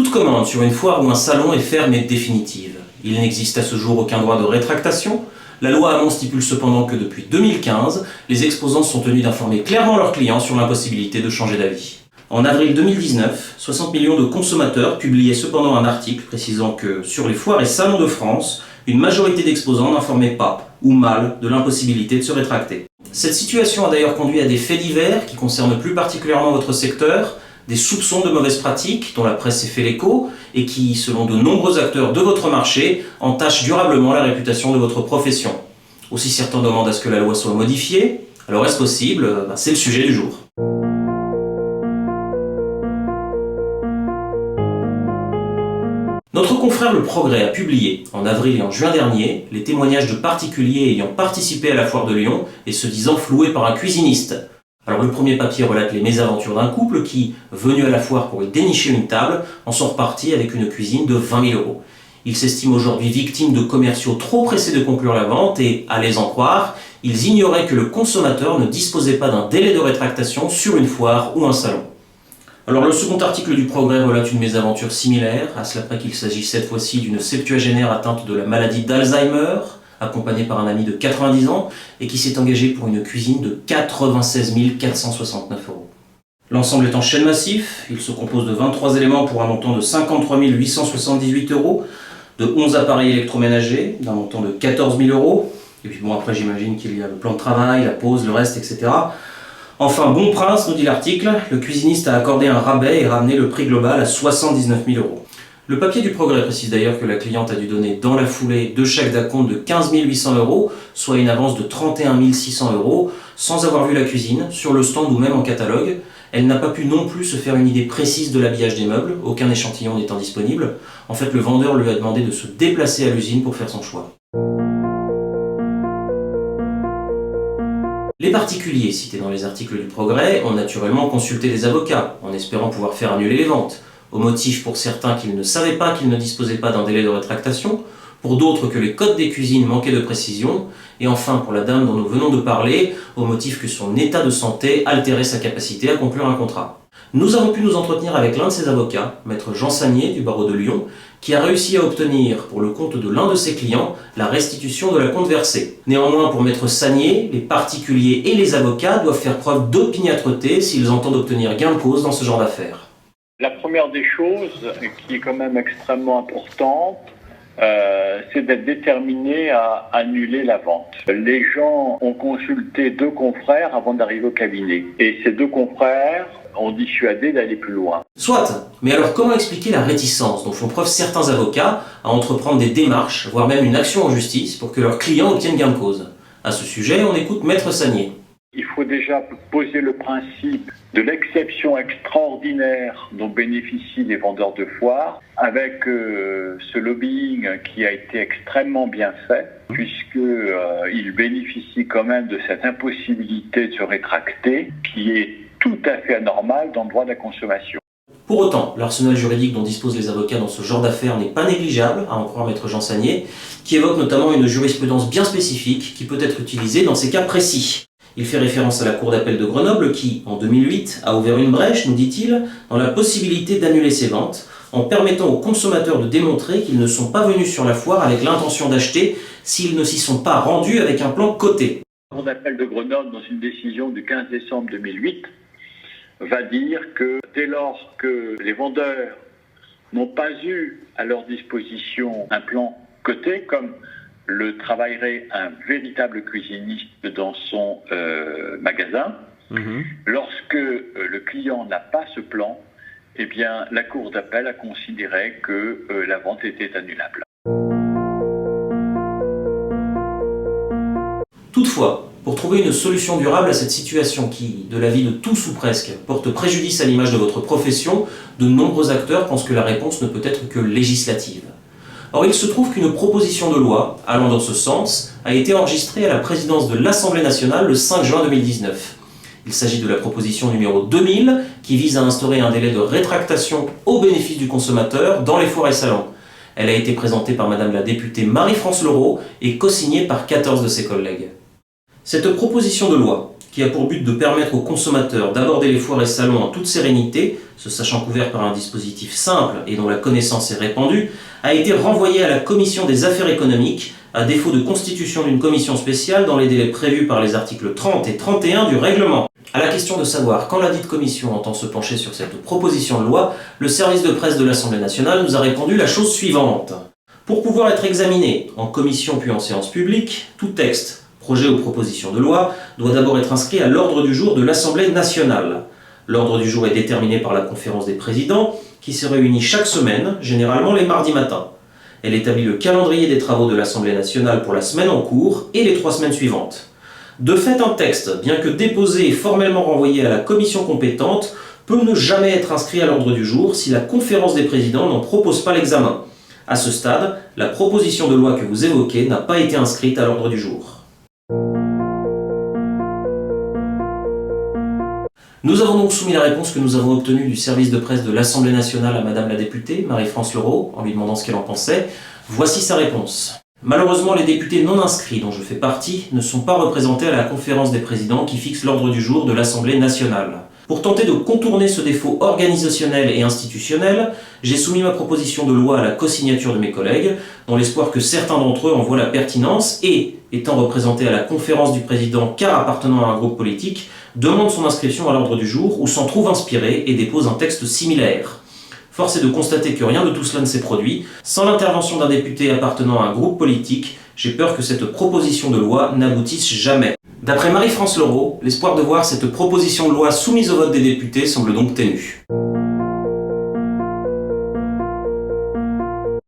Toute commande sur une foire ou un salon est ferme et définitive. Il n'existe à ce jour aucun droit de rétractation. La loi Hamon stipule cependant que depuis 2015, les exposants sont tenus d'informer clairement leurs clients sur l'impossibilité de changer d'avis. En avril 2019, 60 millions de consommateurs publiaient cependant un article précisant que, sur les foires et salons de France, une majorité d'exposants n'informaient pas ou mal de l'impossibilité de se rétracter. Cette situation a d'ailleurs conduit à des faits divers qui concernent plus particulièrement votre secteur, des soupçons de mauvaises pratiques dont la presse s'est fait l'écho et qui, selon de nombreux acteurs de votre marché, entachent durablement la réputation de votre profession. Aussi certains demandent à ce que la loi soit modifiée. Alors est-ce possible? C'est le sujet du jour. Notre confrère Le Progrès a publié, en avril et en juin dernier, les témoignages de particuliers ayant participé à la foire de Lyon et se disant floués par un cuisiniste. Alors le premier papier relate les mésaventures d'un couple qui, venu à la foire pour y dénicher une table, en sont repartis avec une cuisine de 20 000 €. Ils s'estiment aujourd'hui victimes de commerciaux trop pressés de conclure la vente et, à les en croire, ils ignoraient que le consommateur ne disposait pas d'un délai de rétractation sur une foire ou un salon. Alors le second article du Progrès relate une mésaventure similaire, à cela près qu'il s'agit cette fois-ci d'une septuagénaire atteinte de la maladie d'Alzheimer, accompagnée par un ami de 90 ans, et qui s'est engagé pour une cuisine de 96 469 €. L'ensemble est en chêne massif, il se compose de 23 éléments pour un montant de 53 878 €, de 11 appareils électroménagers d'un montant de 14 000 €, et puis bon après j'imagine qu'il y a le plan de travail, la pause, le reste, etc. Enfin, bon prince, nous dit l'article, le cuisiniste a accordé un rabais et ramené le prix global à 79 000 €. Le papier du Progrès précise d'ailleurs que la cliente a dû donner dans la foulée 2 chèques d'acompte de 15 800 €, soit une avance de 31 600 €, sans avoir vu la cuisine, sur le stand ou même en catalogue. Elle n'a pas pu non plus se faire une idée précise de l'habillage des meubles, aucun échantillon n'étant disponible. En fait, le vendeur lui a demandé de se déplacer à l'usine pour faire son choix. Les particuliers cités dans les articles du Progrès ont naturellement consulté des avocats, en espérant pouvoir faire annuler les ventes, au motif pour certains qu'ils ne savaient pas qu'ils ne disposaient pas d'un délai de rétractation, pour d'autres que les codes des cuisines manquaient de précision, et enfin pour la dame dont nous venons de parler, au motif que son état de santé altérait sa capacité à conclure un contrat. Nous avons pu nous entretenir avec l'un de ses avocats, maître Jean Sagnier du barreau de Lyon, qui a réussi à obtenir, pour le compte de l'un de ses clients, la restitution de l'acompte versé. Néanmoins, pour maître Sagnier, les particuliers et les avocats doivent faire preuve d'opiniâtreté s'ils entendent obtenir gain de cause dans ce genre d'affaires. La première des choses, qui est quand même extrêmement importante, c'est d'être déterminé à annuler la vente. Les gens ont consulté 2 confrères avant d'arriver au cabinet. Et ces 2 confrères ont dissuadé d'aller plus loin. Soit, mais alors comment expliquer la réticence dont font preuve certains avocats à entreprendre des démarches, voire même une action en justice pour que leurs clients obtiennent gain de cause? À ce sujet, on écoute maître Sagnier. Il faut déjà poser le principe de l'exception extraordinaire dont bénéficient les vendeurs de foire, avec ce lobbying qui a été extrêmement bien fait, puisqu'il bénéficie quand même de cette impossibilité de se rétracter, qui est tout à fait anormale dans le droit de la consommation. Pour autant, l'arsenal juridique dont disposent les avocats dans ce genre d'affaires n'est pas négligeable, à en croire maître Jean Sagnier, qui évoque notamment une jurisprudence bien spécifique qui peut être utilisée dans ces cas précis. Il fait référence à la Cour d'appel de Grenoble qui, en 2008, a ouvert une brèche, nous dit-il, dans la possibilité d'annuler ses ventes, en permettant aux consommateurs de démontrer qu'ils ne sont pas venus sur la foire avec l'intention d'acheter s'ils ne s'y sont pas rendus avec un plan coté. La Cour d'appel de Grenoble, dans une décision du 15 décembre 2008, va dire que dès lors que les vendeurs n'ont pas eu à leur disposition un plan coté, comme le travaillerait un véritable cuisiniste dans son magasin, lorsque le client n'a pas ce plan, eh bien, la Cour d'appel a considéré que la vente était annulable. Toutefois, pour trouver une solution durable à cette situation qui, de l'avis de tous ou presque, porte préjudice à l'image de votre profession, de nombreux acteurs pensent que la réponse ne peut être que législative. Or, il se trouve qu'une proposition de loi, allant dans ce sens, a été enregistrée à la présidence de l'Assemblée nationale le 5 juin 2019. Il s'agit de la proposition numéro 2000, qui vise à instaurer un délai de rétractation au bénéfice du consommateur dans les foires et salons. Elle a été présentée par Madame la députée Marie-France Leroux et co-signée par 14 de ses collègues. Cette proposition de loi qui a pour but de permettre aux consommateurs d'aborder les foires et salons en toute sérénité, se sachant couvert par un dispositif simple et dont la connaissance est répandue, a été renvoyé à la Commission des affaires économiques, à défaut de constitution d'une commission spéciale dans les délais prévus par les articles 30 et 31 du règlement. À la question de savoir quand la dite commission entend se pencher sur cette proposition de loi, le service de presse de l'Assemblée nationale nous a répondu la chose suivante. Pour pouvoir être examiné en commission puis en séance publique, tout texte, projet ou proposition de loi, doit d'abord être inscrit à l'ordre du jour de l'Assemblée nationale. L'ordre du jour est déterminé par la conférence des présidents, qui se réunit chaque semaine, généralement les mardis matins. Elle établit le calendrier des travaux de l'Assemblée nationale pour la semaine en cours et les 3 semaines suivantes. De fait, un texte, bien que déposé et formellement renvoyé à la commission compétente, peut ne jamais être inscrit à l'ordre du jour si la conférence des présidents n'en propose pas l'examen. À ce stade, la proposition de loi que vous évoquez n'a pas été inscrite à l'ordre du jour. Nous avons donc soumis la réponse que nous avons obtenue du service de presse de l'Assemblée nationale à Madame la députée, Marie-France Leroux, en lui demandant ce qu'elle en pensait. Voici sa réponse. Malheureusement, les députés non inscrits, dont je fais partie, ne sont pas représentés à la conférence des présidents qui fixe l'ordre du jour de l'Assemblée nationale. Pour tenter de contourner ce défaut organisationnel et institutionnel, j'ai soumis ma proposition de loi à la co-signature de mes collègues, dans l'espoir que certains d'entre eux en voient la pertinence et, étant représentés à la conférence du président car appartenant à un groupe politique, demandent son inscription à l'ordre du jour ou s'en trouvent inspirés et déposent un texte similaire. Force est de constater que rien de tout cela ne s'est produit. Sans l'intervention d'un député appartenant à un groupe politique, j'ai peur que cette proposition de loi n'aboutisse jamais. D'après Marie-France Leroux, l'espoir de voir cette proposition de loi soumise au vote des députés semble donc ténu.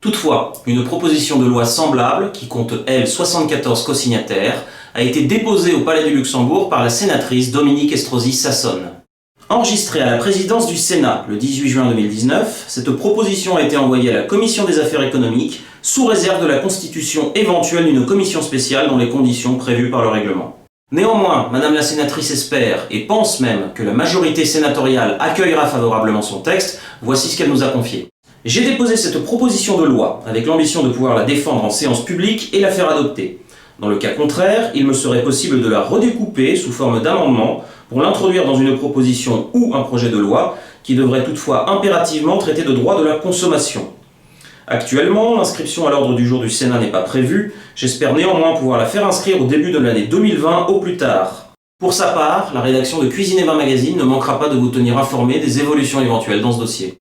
Toutefois, une proposition de loi semblable, qui compte elle 74 co-signataires, a été déposée au Palais du Luxembourg par la sénatrice Dominique Estrosi Sassone. Enregistrée à la présidence du Sénat le 18 juin 2019, cette proposition a été envoyée à la Commission des affaires économiques sous réserve de la constitution éventuelle d'une commission spéciale dans les conditions prévues par le règlement. Néanmoins, Madame la sénatrice espère et pense même que la majorité sénatoriale accueillera favorablement son texte. Voici ce qu'elle nous a confié. J'ai déposé cette proposition de loi avec l'ambition de pouvoir la défendre en séance publique et la faire adopter. Dans le cas contraire, il me serait possible de la redécouper sous forme d'amendement pour l'introduire dans une proposition ou un projet de loi qui devrait toutefois impérativement traiter de droit de la consommation. Actuellement, l'inscription à l'ordre du jour du Sénat n'est pas prévue. J'espère néanmoins pouvoir la faire inscrire au début de l'année 2020 au plus tard. Pour sa part, la rédaction de Cuisine et Vin Magazine ne manquera pas de vous tenir informé des évolutions éventuelles dans ce dossier.